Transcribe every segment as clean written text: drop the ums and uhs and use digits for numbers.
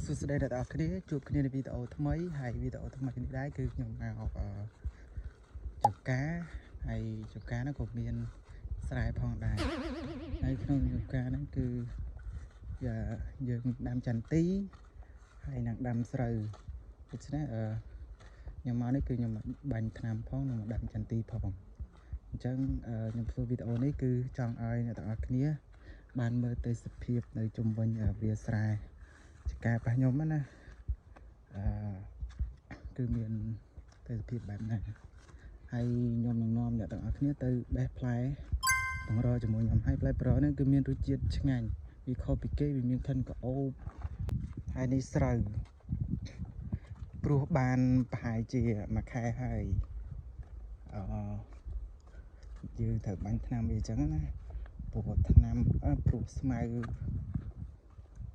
សួស្តីអ្នកទាំងអស់គ្នាជួបគ្នានៅវីដេអូថ្មីហើយវីដេអូថ្មីនេះដែរគឺខ្ញុំមកចង្ការហើយចង្ការនោះក៏មានស្រែផងដែរហើយក្នុងចង្ការហ្នឹងគឺយើងដាំចន្ទីហើយនឹងដាំស្រូវដូច្នេះខ្ញុំមកនេះគឺខ្ញុំបាញ់ថ្នាំផងនិងដាំចន្ទីផងអញ្ចឹងខ្ញុំធ្វើវីដេអូនេះគឺចង់ឲ្យអ្នកទាំងអស់គ្នាបានមើលទេសភាពនៅជុំវិញវាលស្រែចង្ការរបស់ខ្ញុំណាគឺមានទេសភាពបែបណាហើយខ្ញុំនឹងនាំអ្នកទាំងអស់គ្នាទៅបេះផ្លែបង្រជាមួយខ្ញុំហើយផ្លែប្រនេះគឺមានរសជាតិឆ្ងាញ់វាខុសពីគេវាមានក្លិនក្រអូបហើយនេះស្រូវព្រោះបានប្រហែលជាមួយខែហើយយើងត្រូវបាញ់ថ្នាំវាអញ្ចឹងណាព្រោះថ្នាំព្រោះស្មៅ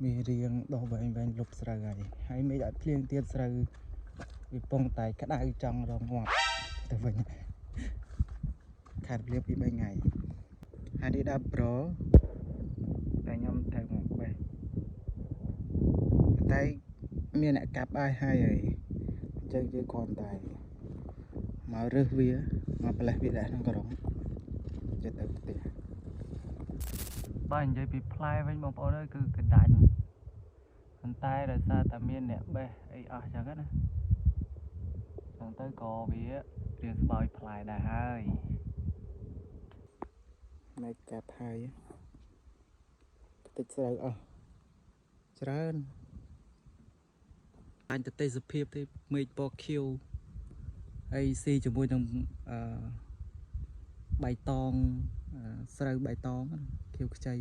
មានរាងដុះវែងលុបស្រូវហើយមេឃអត់ភ្លៀងទៀតស្រូវវាពងតែក្តៅចង់រងាប់ទៅវិញខាត់ភ្លៀងពី3ថ្ងៃហើយនេះដាក់ប្រតែខ្ញុំត្រូវមកបេះតែមានអ្នកកាប់បាយហើយអញ្ចឹងយើងគ្រាន់តែមករើសវាមកផ្លេសវាដាក់ក្នុងក្រុងចិត្តទៅផ្ទះបើនិយាយពីផ្លែវិញបងប្អូនអើយគឺកដាច់ប៉ុន្តែដោយសារតែមានអ្នកបេះអីអស់អញ្ចឹងណាចឹងទៅក៏វាព្រៀងស្បោយផ្លែដែរហើយមិនកាប់ហើយតិចស្រូវអស់ច្រើនអញទៅទេសភាពទេមេឃពណ៌ខៀវហើយស៊ីជាមួយនឹងបៃតងស្រូវបៃតងខៀវខ្ចី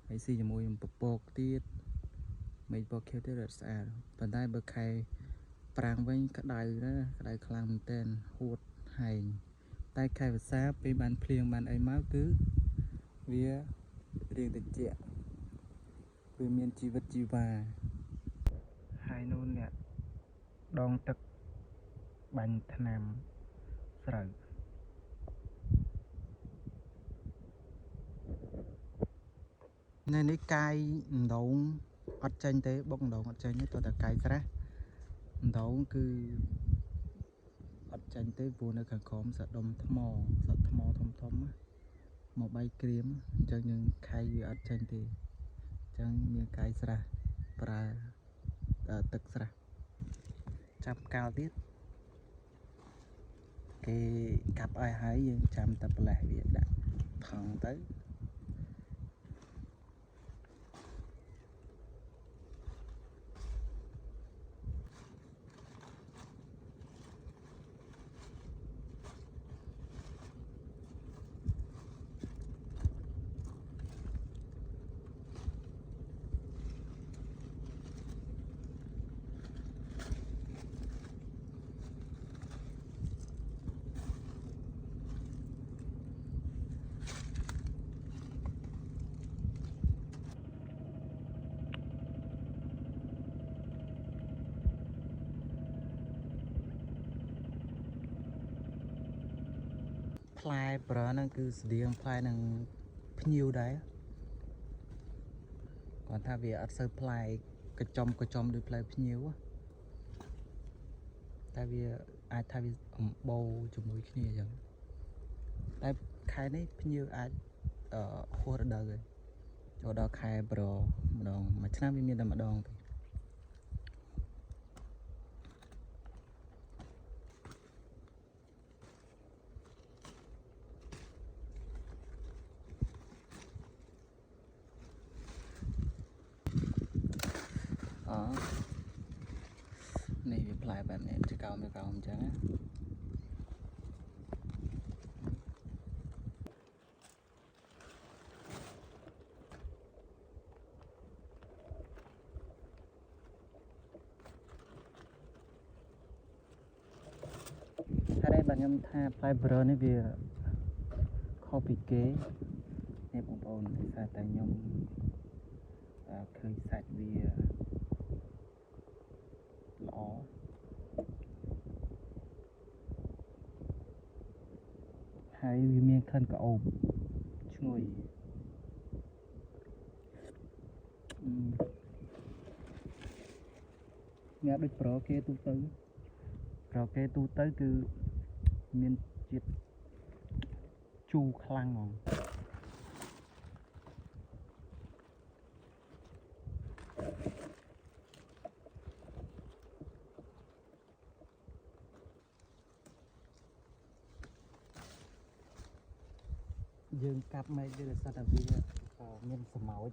ហើយស៊ីជាមួយនឹងពពកទៀតមេឃពណ៌ខៀវទៀតរត់ស្អាតប៉ុន្តែបើខែប្រាំងវិញក្តៅណាក្តៅខ្លាំងមែនទែនហួតហែងតែខែវស្សាពេលបានភ្លៀងបានអីមកគឺវារៀងត្រជាក់វាមានជីវិតជីវ៉ាហើយនោះអ្នកដងទឹកបាញ់ថ្នាំស្រូវនៅនេះកាយម្ដងអត់ចេញទេបុកម្ដងអត់ចេញទេតើតែកាយស្រះម្ដងគឺអត់ចេញទេព្រោះនៅខាងក្រោមសាក់ដុំថ្មសាក់ថ្មធំមកបែកក្រៀមអញ្ចឹងយើងខៃវាអត់ចេញទេអញ្ចឹងមានកាយស្រះប្រើទឹកស្រះចាប់កាលទៀតគេកាប់ឲ្យហើយយើងចាំតែផ្លេសវាដាក់ថង់ទៅផ្លែប្រហ្នឹងគឺស្តៀងផ្លែនឹងភ្ញៀវដែរគាត់ថាវាអត់សូវផ្លែកញ្ចំដូចផ្លែភ្ញៀវតែវាអាចថាវាអំបូរជាមួយគ្នាអញ្ចឹងតែខែនេះភ្ញៀវអាចហួសរដូវហើយចូលដល់ខែប្រម្ដងមួយឆ្នាំវាមានតែម្ដងទេនេះវាផ្លែបែបនេះចកោមអញ្ចឹងណាហើយបាទខ្ញុំថាផ្លែប្រនេះវាខុសពីគេនេះបងប្អូនដោយសារតែខ្ញុំឃើញសាច់វាល្អហើយវាមានក្លិនក្រអូបឈ្ងុយ ngheដូចប្រគេទូទៅគឺមានជាតិជូរខ្លាំងហ្មងយើងកាប់មែកវាដោយសារតែវាមានសម្ោច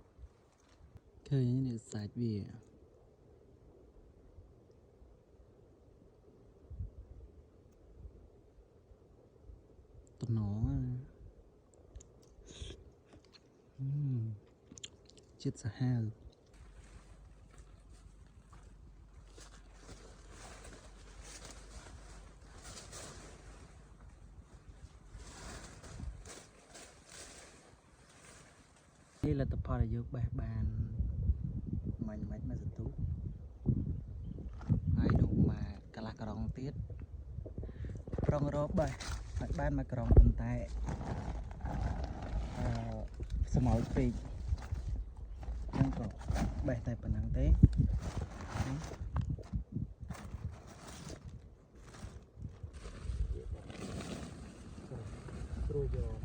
ឃើញនេះសាច់វាតំណងជាតិសាហាវនេះលទ្ធផលដែលយើងបេះបានមិនមកសន្ទុះហើយនោះមកកន្លះក្រងទៀតប្រងរបេះមិនបានមកក្រងប៉ុន្តែសម្ោចពេកហ្នឹងក៏បេះតែប៉ុណ្ណឹងទេគ្រូយក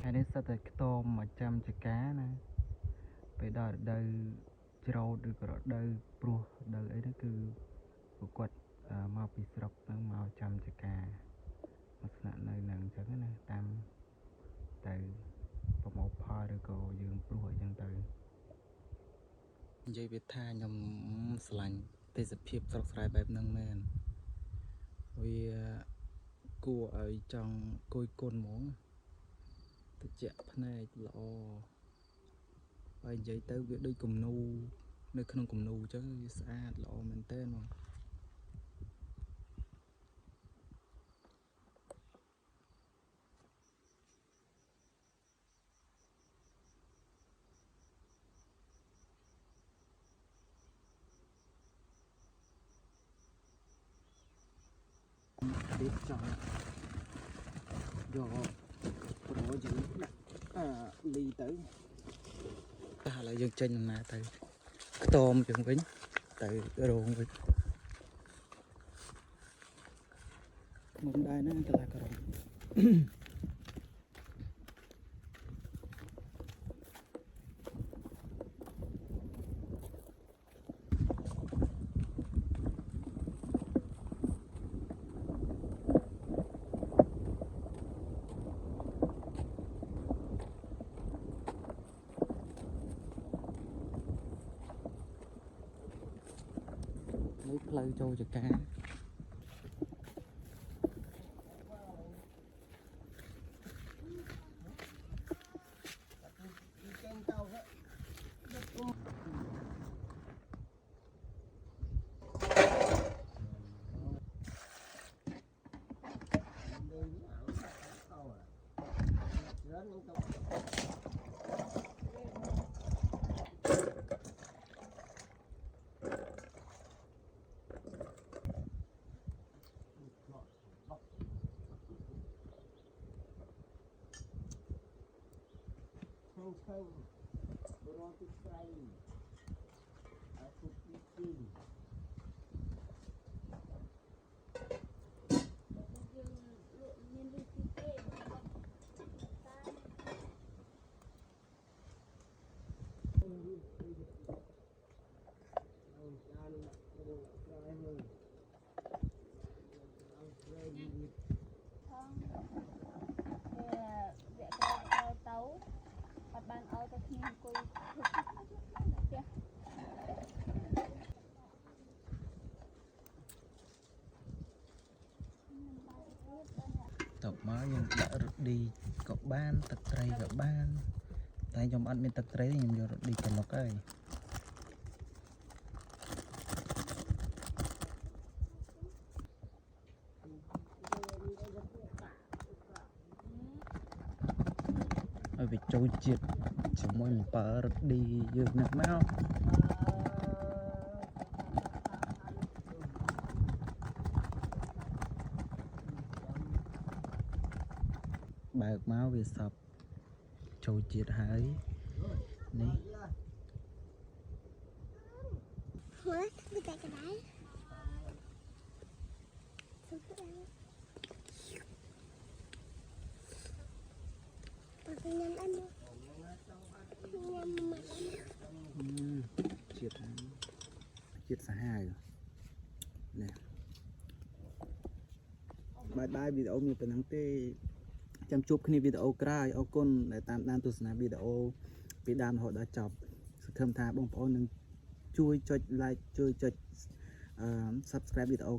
ហើយនេះសិតតែខ្ទមមកចាំចកាណាពេលដល់រដូវច្រូតឬក៏រដូវព្រោះរដូវអីហ្នឹងគឺពួកគាត់មកពីស្រុកហ្នឹងមកចាំចកាមកស្នាក់នៅនឹងអញ្ចឹងណាតាមទៅប្រមូលផលឬក៏យើងព្រោះអីចឹងទៅនិយាយវាថាខ្ញុំស្រឡាញ់ទេសភាពស្រុកស្រែបែបហ្នឹងមែនវាគួរឲ្យចង់គយគន់ហ្មងត្រជាក់ភ្នែកល្អហើយនិយាយទៅវាដូចគំនូនៅក្នុងគំនូអញ្ចឹងវាស្អាតល្អមែនតើហ្មងទៀតចង់យកប្រយោជន៍ដាក់លីទៅតែឥឡូវយើងចេញដំណើរទៅខ្ទមជាងវិញទៅរោងវិញខ្ញុំដែរណាកន្លះក្រោយផ្លូវចូលចកាខំបរោះទឹកស្រ័យឲ្យទុកទីទីយើងលក់មានលុយទីទេបានឲ្យតែគ្នាអង្គុយតបមកយើងដាក់រ៉ូឌីក៏បានទឹកត្រីក៏បានតែខ្ញុំអត់មានទឹកត្រីទេខ្ញុំយករ៉ូឌីក្លុកហើយឲ្យវាចូលជាតិជាមួយអំបិលរ៉ូឌីយើងនឹកមក បើកមកវាសពចូលជាតិហើយនេះ Hả? Người ta cái đấy. Bà phải nhắm ăn không? Nhắm mặt ăn. ជាតិសាហាវនេះបាយវីដេអូមានប៉ុណ្ណឹងទេចាំជួបគ្នាវីដេអូក្រោយអរគុណដែលតាមដានទស្សនាវីដេអូពីដើមរហូតដល់ចប់សង្ឃឹមថាបងប្អូននឹងជួយចុច like ជួយចុចsubscribe វីដេអូ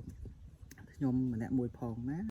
ខ្ញុំម្នាក់មួយផងណា